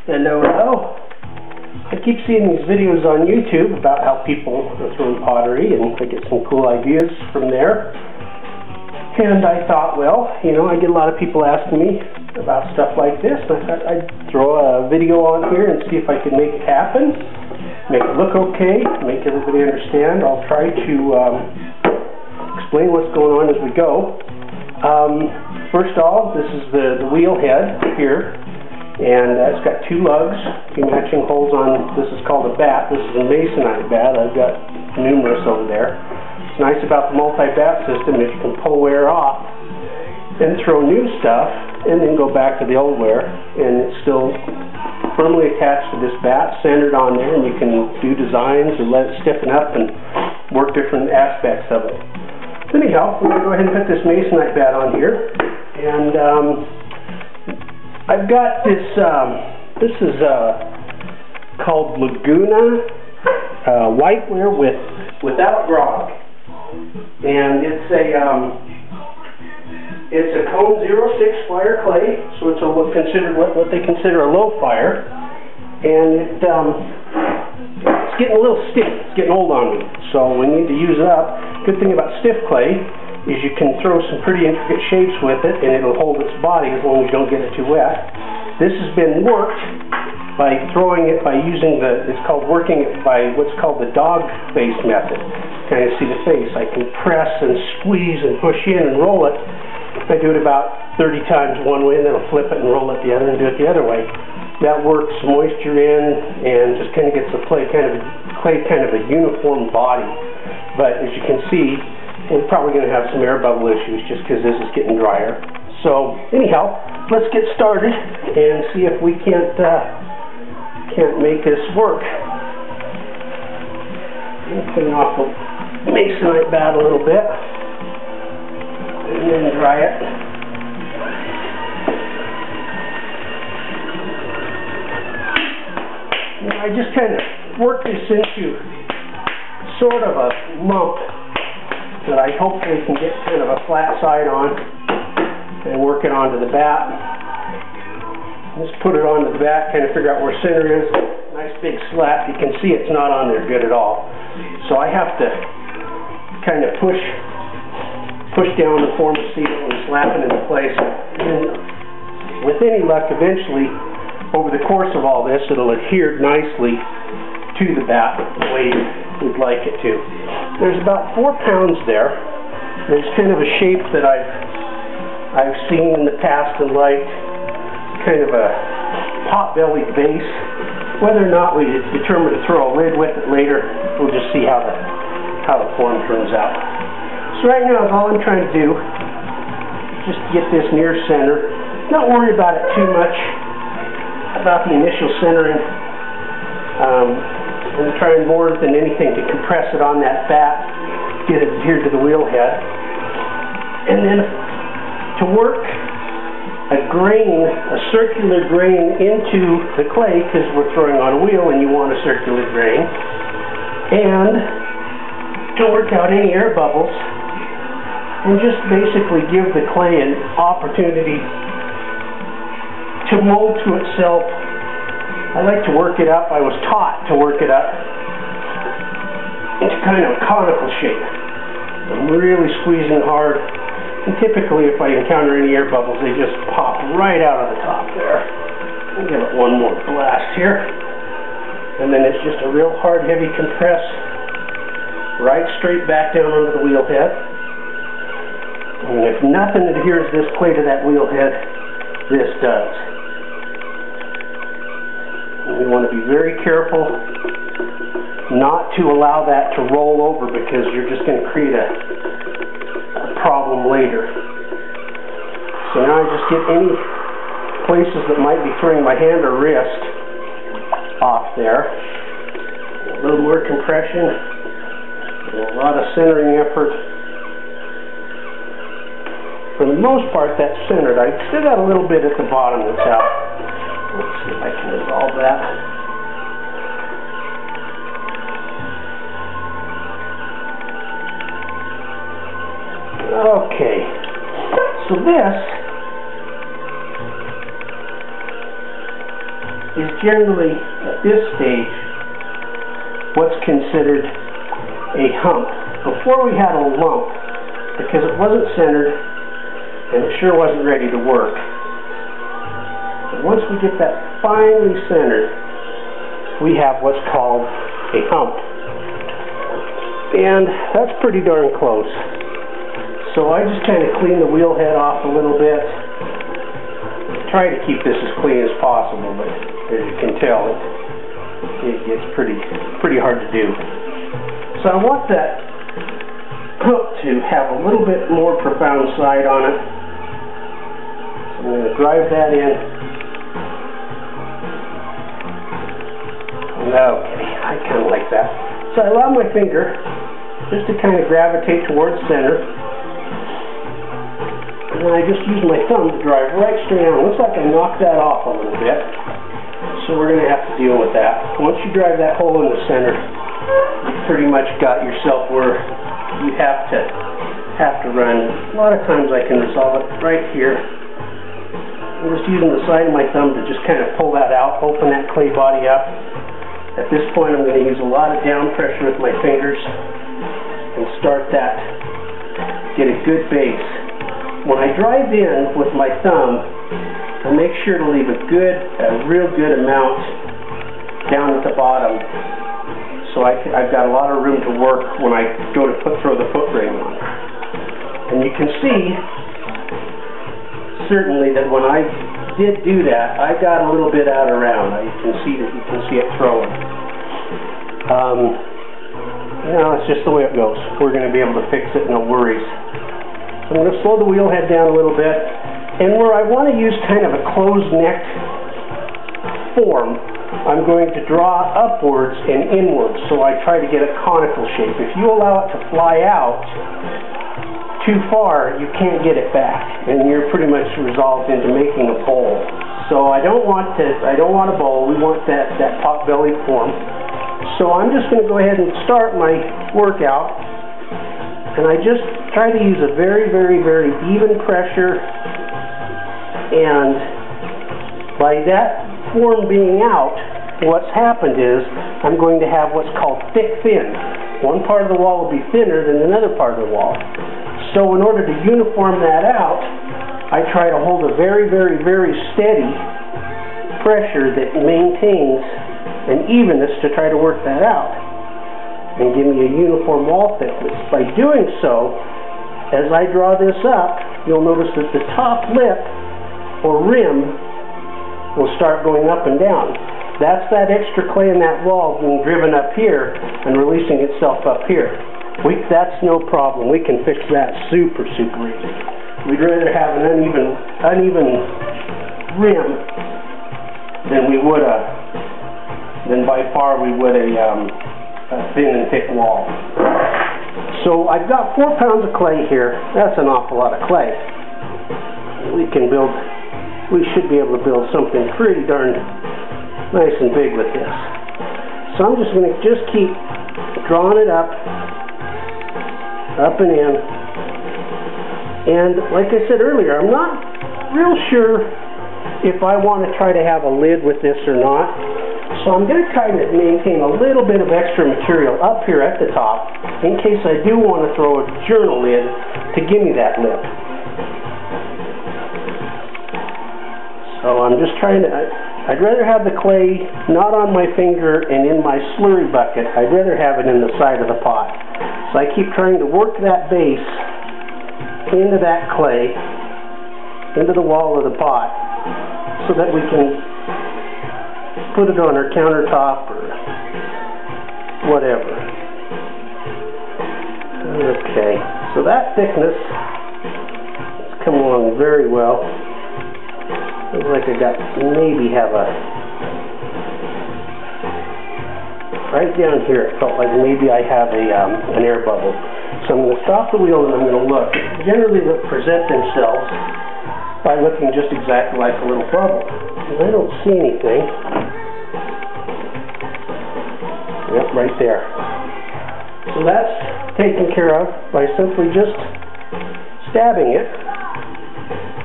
Hello, hello. I keep seeing these videos on YouTube about how people are throwing pottery, and I get some cool ideas from there. And I thought, well, you know, I get a lot of people asking me about stuff like this, and I thought I'd throw a video on here and see if I could make it happen, make it look okay, make everybody understand. I'll try to explain what's going on as we go. First of all, this is the wheel head here. And it's got two lugs, two matching holes on. This is called a bat. This is a masonite bat. I've got numerous over there. It's nice about the multi-bat system is you can pull wear off and throw new stuff and then go back to the old wear, and it's still firmly attached to this bat, centered on there, and you can do designs or let it stiffen up and work different aspects of it. So anyhow, we're going to go ahead and put this masonite bat on here, and I've got this, this is called Laguna whiteware without grog, and it's a cone 06 fire clay, so it's considered what they consider a low fire, and it's getting a little stiff. It's getting old on me, so we need to use it up. Good thing about stiff clay is you can throw some pretty intricate shapes with it, and it'll hold its body as long as you don't get it too wet. This has been worked by throwing it by using it's called working it by what's called the dog face method. Kind of see the face. I can press and squeeze and push in and roll it. I do it about 30 times one way, and then I'll flip it and roll it the other and do it the other way. That works moisture in and just kind of gets the clay kind of a uniform body. But as you can see, we're probably going to have some air bubble issues just because this is getting drier. So anyhow, let's get started and see if we can't make this work. Clean off the masonite bat a little bit and then dry it. And I just kind of work this into sort of a lump that I hopefully can get kind of a flat side on and work it onto the bat. Just put it onto the bat, kind of figure out where center is. Nice big slap. You can see it's not on there good at all. So I have to kind of push down to form a seal and slap it into place. And with any luck, eventually, over the course of all this, it'll adhere nicely to the bat the way we'd like it to. There's about 4 pounds there. There's kind of a shape that I've seen in the past and liked, kind of a pot-bellied vase. Whether or not we determine to throw a lid with it later, we'll just see how the form turns out. So right now, all I'm trying to do is just get this near center. Not worry about it too much, about the initial centering. I'm trying more than anything to compress it on that bat, get it adhered to the wheel head, and then to work a circular grain into the clay, because we're throwing on a wheel and you want a circular grain, and to work out any air bubbles and just basically give the clay an opportunity to mold to itself. I like to work it up. I was taught to work it up into kind of a conical shape. I'm really squeezing hard, and typically if I encounter any air bubbles, they just pop right out of the top there. I'll give it one more blast here, and then it's just a real hard, heavy compress right straight back down onto the wheel head. And if nothing adheres this clay to that wheel head, this does. We want to be very careful not to allow that to roll over, because you're just going to create a problem later. So now I just get any places that might be throwing my hand or wrist off there. A little more compression, a lot of centering effort. For the most part, that's centered. I still got a little bit at the bottom that's out. Let's see if I can resolve that. Okay, so this is generally, at this stage, what's considered a hump. Before we had a lump, because it wasn't centered, and it sure wasn't ready to work. But once we get that finely centered, we have what's called a hump. And that's pretty darn close. So I just kind of clean the wheel head off a little bit. Try to keep this as clean as possible, but as you can tell, it gets pretty hard to do. So I want that hook to have a little bit more profound side on it. So I'm going to drive that in. Okay, I kind of like that. So I allow my finger just to kind of gravitate towards center. And then I just use my thumb to drive right straight down. Looks like I knocked that off a little bit. So we're going to have to deal with that. Once you drive that hole in the center, you've pretty much got yourself where you have to run. A lot of times I can resolve it right here. I'm just using the side of my thumb to just kind of pull that out, open that clay body up. At this point I'm going to use a lot of down pressure with my fingers and start that, get a good base. When I drive in with my thumb, I make sure to leave a real good amount down at the bottom, so I've got a lot of room to work when I go to throw the foot brake on. And you can see, certainly, that when I did do that, I got a little bit out around. You can see it throwing. It's just the way it goes. We're going to be able to fix it, no worries. So I'm going to slow the wheel head down a little bit, and where I want to use kind of a closed-necked form, I'm going to draw upwards and inwards, so I try to get a conical shape. If you allow it to fly out too far, you can't get it back, and you're pretty much resolved into making a bowl. So I don't want a bowl. We want that pot-bellied form. So I'm just going to go ahead and start my workout, and I just try to use a very, very, very even pressure, and by that form being out, what's happened is I'm going to have what's called thick-thin. One part of the wall will be thinner than another part of the wall. So in order to uniform that out, I try to hold a very, very, very steady pressure that maintains an evenness to try to work that out and give me a uniform wall thickness. By doing so, as I draw this up, you'll notice that the top lip or rim will start going up and down. That's that extra clay in that wall being driven up here and releasing itself up here. That's no problem. We can fix that super easy. We'd rather have an uneven rim than by far we would a thin and thick wall. So I've got 4 pounds of clay here. That's an awful lot of clay. We should be able to build something pretty darn nice and big with this. So I'm just going to keep drawing it up and in. And like I said earlier, I'm not real sure if I want to try to have a lid with this or not. So I'm going to try to maintain a little bit of extra material up here at the top in case I do want to throw a journal lid to give me that lip. So I'm just trying to, I'd rather have the clay not on my finger and in my slurry bucket. I'd rather have it in the side of the pot. So I keep trying to work that base into that clay, into the wall of the pot, so that we can put it on our countertop or whatever. Okay, so that thickness has come along very well. Looks like I maybe have right down here, it felt like maybe I have an air bubble. So I'm going to stop the wheel and I'm going to look. Generally they present themselves by looking just exactly like a little bubble. And I don't see anything. Yep, right there. So that's taken care of by simply just stabbing it,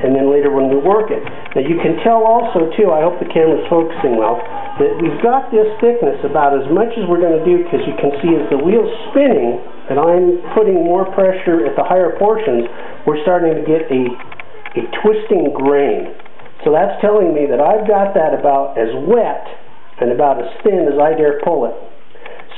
and then later when we work it. Now you can tell also too, I hope the camera's focusing well, that we've got this thickness about as much as we're going to do, because you can see as the wheel's spinning and I'm putting more pressure at the higher portions, we're starting to get a twisting grain. So that's telling me that I've got that about as wet and about as thin as I dare pull it.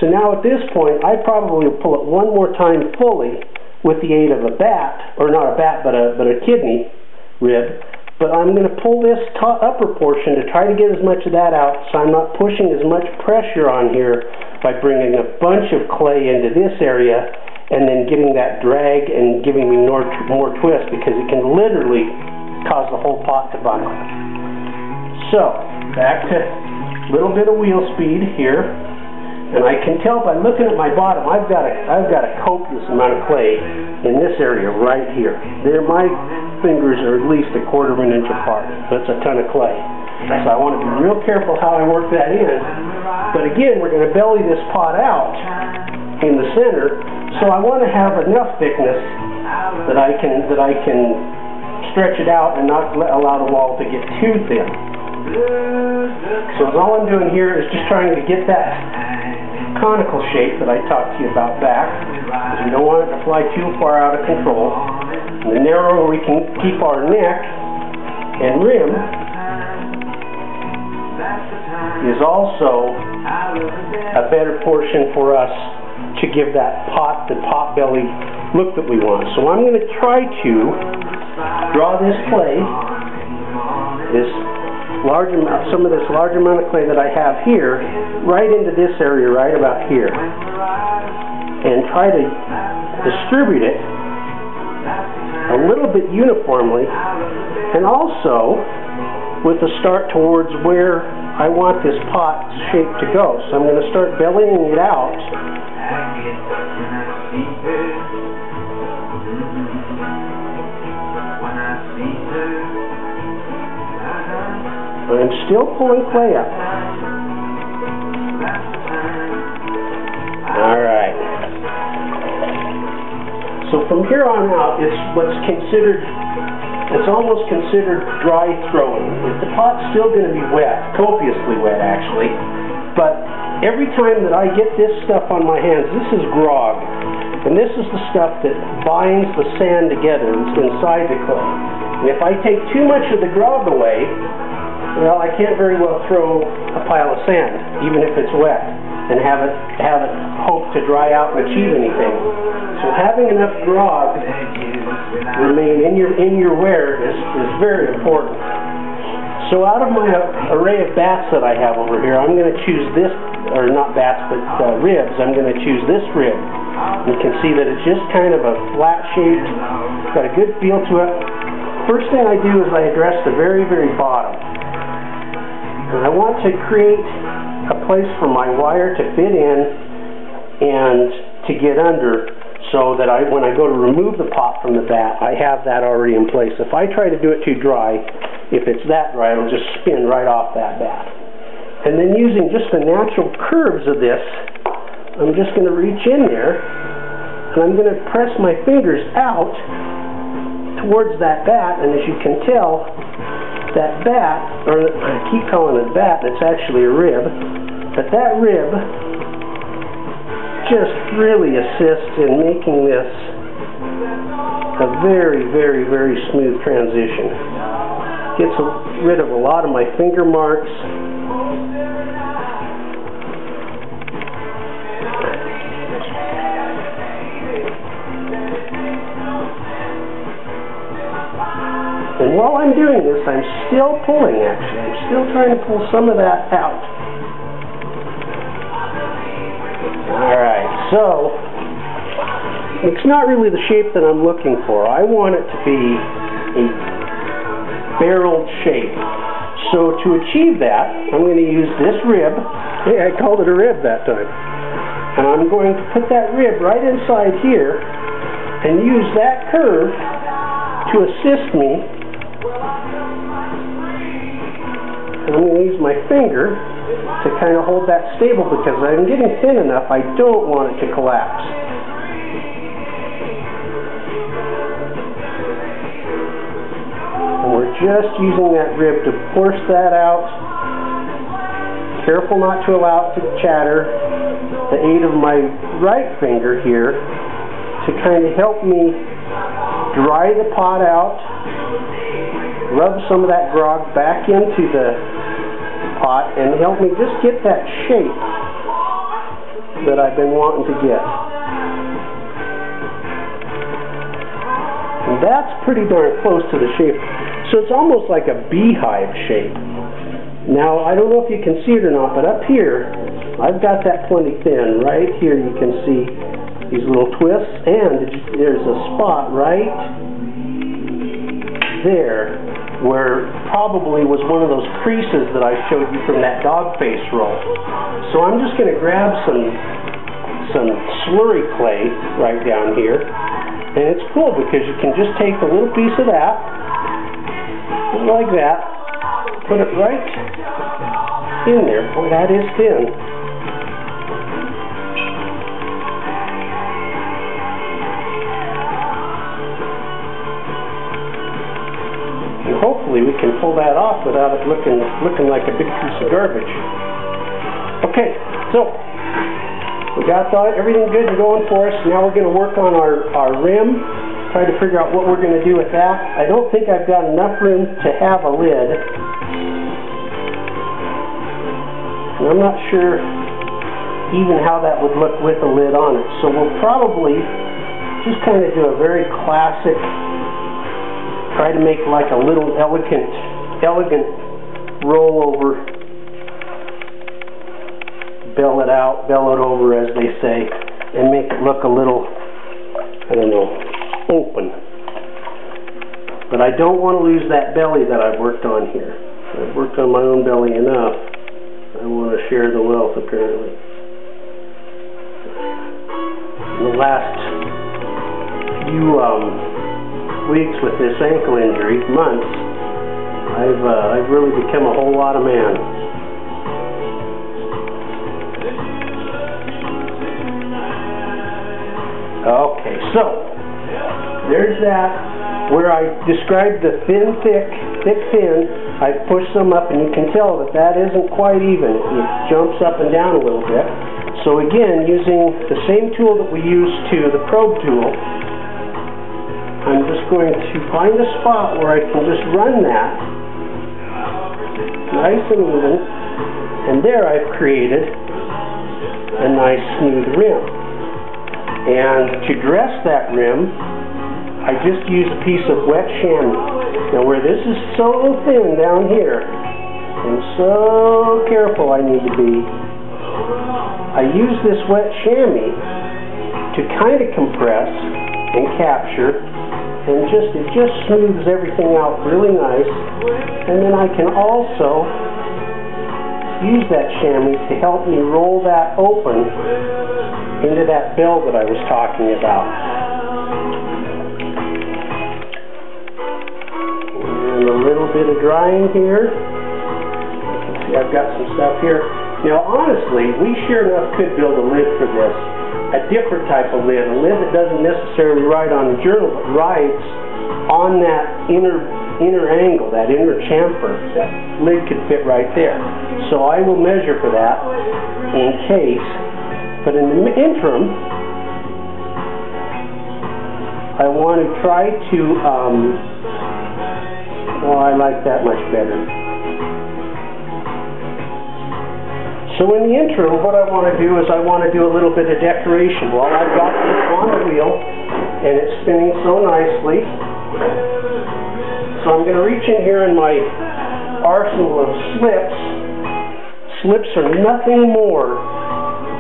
So now at this point, I probably will pull it one more time fully with the aid of a bat, or not a bat, but a kidney rib. But I'm going to pull this upper portion to try to get as much of that out, so I'm not pushing as much pressure on here by bringing a bunch of clay into this area and then getting that drag and giving me more twist, because it can literally cause the whole pot to buckle. So, back to a little bit of wheel speed here. And I can tell by looking at my bottom, I've got a copious amount of clay in this area right here. There, my fingers are at least 1/4 of an inch apart. That's a ton of clay. So I want to be real careful how I work that in. But again, we're going to belly this pot out in the center, so I want to have enough thickness that I can stretch it out and not allow the wall to get too thin. So all I'm doing here is just trying to get that conical shape that I talked to you about back, because we don't want it to fly too far out of control. And the narrower we can keep our neck and rim is also a better portion for us to give that pot belly look that we want. So I'm going to try to draw this clay, some of this large amount of clay that I have here, right into this area right about here, and try to distribute it a little bit uniformly, and also with a start towards where I want this pot shape to go. So I'm going to start bellying it out. I'm still pulling clay up. Alright. So from here on out, it's almost considered dry throwing. The pot's still going to be wet, copiously wet actually, but every time that I get this stuff on my hands, this is grog, and this is the stuff that binds the sand together inside the clay. And if I take too much of the grog away, well, I can't very well throw a pile of sand, even if it's wet, and have it hope to dry out and achieve anything. So having enough grog remain in your wear is very important. So out of my array of bats that I have over here, I'm going to choose this, or not bats, but ribs. I'm going to choose this rib. You can see that it's just kind of a flat shaped, got a good feel to it. First thing I do is I address the very, very bottom. And I want to create a place for my wire to fit in and to get under, so that when I go to remove the pot from the vat, I have that already in place. If I try to do it too dry, if it's that dry, it'll just spin right off that vat. And then using just the natural curves of this, I'm just going to reach in there, and I'm going to press my fingers out towards that vat, and as you can tell, that bat, or I keep calling it bat, it's actually a rib, but that rib just really assists in making this a very, very, very smooth transition. Gets rid of a lot of my finger marks. And while I'm doing this, I'm still pulling, actually. I'm still trying to pull some of that out. Alright, so it's not really the shape that I'm looking for. I want it to be a barreled shape. So to achieve that, I'm going to use this rib. Hey, I called it a rib that time. And I'm going to put that rib right inside here and use that curve to assist me. And I'm going to use my finger to kind of hold that stable, because I'm getting thin enough, I don't want it to collapse. And we're just using that rib to force that out. Careful not to allow it to chatter. The aid of my right finger here to kind of help me dry the pot out, rub some of that grog back into the pot, and help me just get that shape that I've been wanting to get. And that's pretty darn close to the shape. So it's almost like a beehive shape. Now, I don't know if you can see it or not, but up here, I've got that plenty thin. Right here you can see these little twists, and there's a spot right there where probably was one of those creases that I showed you from that dog face roll. So I'm just going to grab some slurry clay right down here, and it's cool because you can just take a little piece of that, like that, put it right in there. Boy, that is thin. And hopefully we can pull that off without it looking like a big piece of garbage. Okay, so we got everything good and going for us. Now we're going to work on our rim, try to figure out what we're going to do with that. I don't think I've got enough room to have a lid. And I'm not sure even how that would look with the lid on it. So we'll probably just kind of do a very classic, try to make like a little elegant rollover, bell it out, bell it over as they say, and make it look a little, I don't know, open. But I don't want to lose that belly that I've worked on here. I've worked on my own belly enough. I want to share the wealth, apparently. In the last few weeks with this ankle injury, months, I've really become a whole lot of man. Okay, so there's that. Where I described the thin, thick, thin, I pushed some up, and you can tell that that isn't quite even. It jumps up and down a little bit. So again, using the same tool that we used to the probe tool, I'm just going to find a spot where I can just run that nice and even, and there I've created a nice smooth rim. And to dress that rim, I just use a piece of wet chamois. Now where this is so thin down here, and so careful I need to be, I use this wet chamois to kind of compress and capture, and it just smooths everything out really nice. And then I can also use that chamois to help me roll that open into that bell that I was talking about. And a little bit of drying here. You can see I've got some stuff here. Now honestly, we sure enough could build a lid for this. A different type of lid. A lid that doesn't necessarily ride on the journal, but rides on that inner angle, that inner chamfer. That lid could fit right there. So I will measure for that in case. But in the interim, I want to try to, oh, I like that much better. So in the interim, what I want to do is I want to do a little bit of decoration. Well, I've got this on the wheel, and it's spinning so nicely. So I'm going to reach in here in my arsenal of slips. Slips are nothing more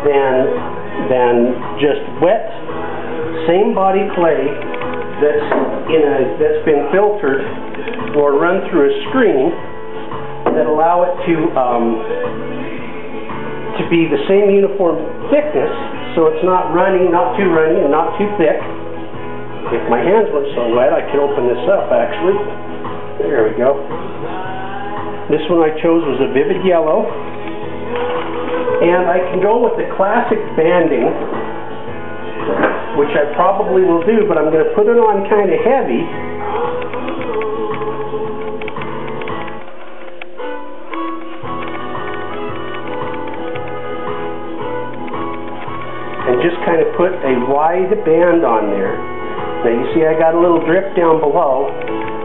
than just wet, same body clay that's been filtered or run through a screen that allow it to be the same uniform thickness, so it's not runny, not too runny, and not too thick. If my hands weren't so wet, I could open this up actually. There we go. This one I chose was a vivid yellow. And I can go with the classic banding, which I probably will do, but I'm going to put it on kind of heavy just kind of put a wide band on there. Now you see I got a little drip down below.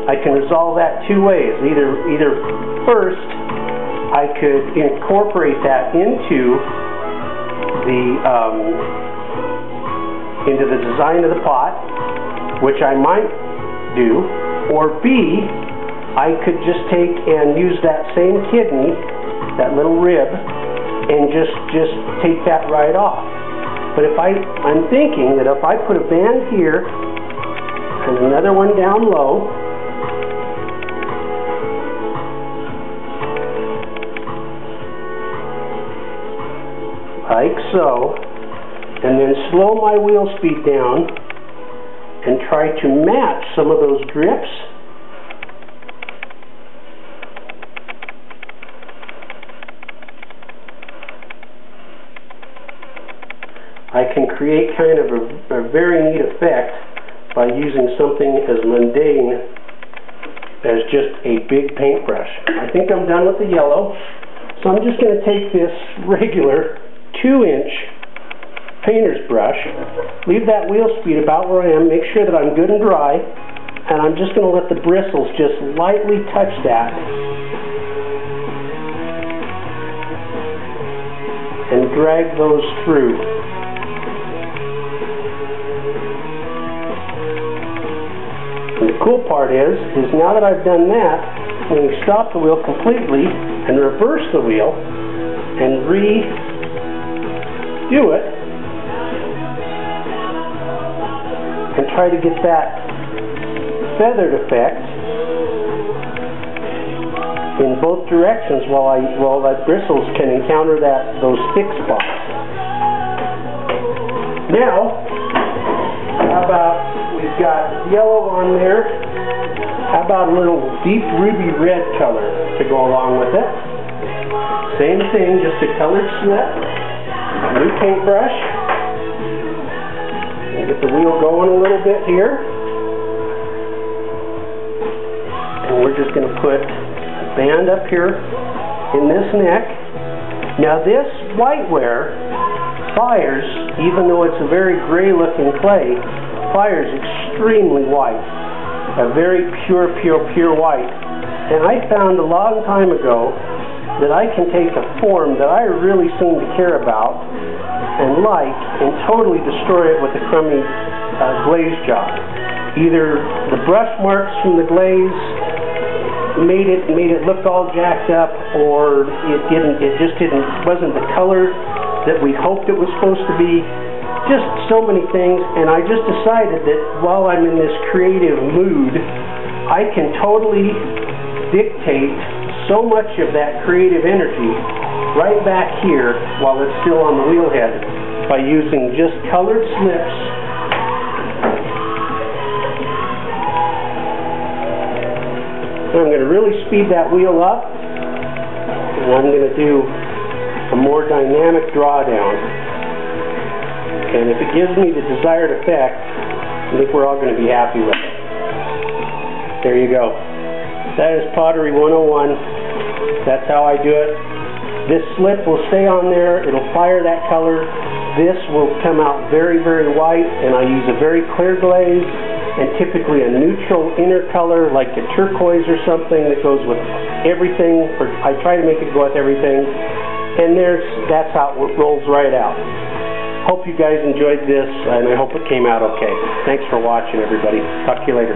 I can resolve that two ways. Either first, I could incorporate that into the design of the pot, which I might do, or B, I could just take and use that same kidney, that little rib, and just take that right off. But if I'm thinking that if I put a band here and another one down low, like so, and then slow my wheel speed down and try to match some of those drips, I can create kind of a very neat effect by using something as mundane as just a big paintbrush. I think I'm done with the yellow, so I'm just going to take this regular 2-inch painter's brush, leave that wheel speed about where I am, make sure that I'm good and dry, and I'm just going to let the bristles just lightly touch that and drag those through. And the cool part is now that I've done that, when you stop the wheel completely and reverse the wheel and redo it and try to get that feathered effect in both directions while that bristles can encounter those thick spots. Now, how about we've got yellow on there, how about a little deep ruby red color to go along with it? Same thing, just a colored slip, new paintbrush, and get the wheel going a little bit here, and we're just going to put a band up here in this neck. Now this whiteware fires, even though it's a very gray looking clay, fires extremely white, a very pure white. And I found a long time ago that I can take a form that I really seem to care about and like and totally destroy it with a crummy glaze job. Either the brush marks from the glaze made it look all jacked up, or it wasn't the color that we hoped it was supposed to be. Just so many things, and I just decided that while I'm in this creative mood, I can totally dictate so much of that creative energy right back here while it's still on the wheel head by using just colored slips. So I'm going to really speed that wheel up, and I'm going to do a more dynamic drawdown. And if it gives me the desired effect, I think we're all going to be happy with it. There you go. That is Pottery 101. That's how I do it. This slip will stay on there. It'll fire that color. This will come out very, very white, and I use a very clear glaze and typically a neutral inner color like a turquoise or something that goes with everything. Or I try to make it go with everything. And that's how it rolls right out. Hope you guys enjoyed this, and I hope it came out okay. Thanks for watching, everybody. Talk to you later.